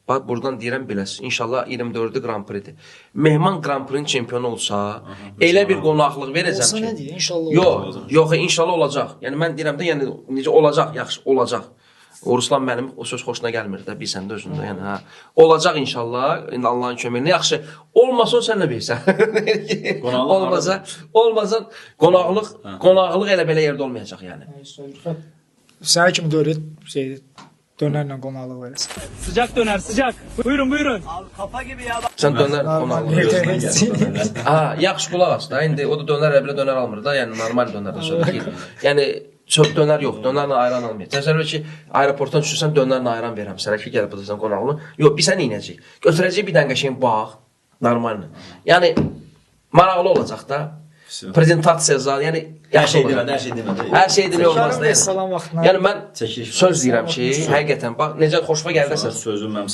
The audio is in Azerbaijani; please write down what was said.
bax buradan deyirəm biləs. İnşallah 24-cü Grand Prix-dir. Mehman Grand Prix-nin çempionu olsa, elə bir qonaqlıq verəcəm Olsa ki. nə deyir? İnşallah Yox, inşallah olacaq. Yəni mən deyirəm də, yəni necə olacaq, yaxşı olacaq. O Ruslan mənim o söz xoşuna gəlmir də, bilsən də özündə, yəni hə. Olacaq inşallah, indi Allahın köməyi. Yaxşı, olmasa sən nə bilirsən? Olmasa qonaqlıq elə belə yerdə olmayacaq yəni. Sənə kimi dörd dönərlə qonaqlıq verəsən. Sıcak döner sıcak. Buyurun buyurun. Sən dönər qonaqlıq. Ha, yaxşı qulaq as da. İndi o da dönər elə belə dönər almır da, yəni normal dönərdən söhbət. Yəni çox dönər yox, dönərlə ayran almayacaq. Təsəvvür ki, aeroportdan düşürsən, dönərlə ayran verirəm sənə ki, gəlib budursan qonaqlığını. Yox, biz sən inəcəyik. Götürəcək bir dənə qəşəng bax, normal. Yəni maraqlı olacaq da. Prezentasiya zad, yəni Hər şey demədi. Hər şey demək olmaz da. Salam vaxtına. Yəni mən söz deyirəm ki, həqiqətən bax necə xoşuma gəldəsən. Sözüm mənim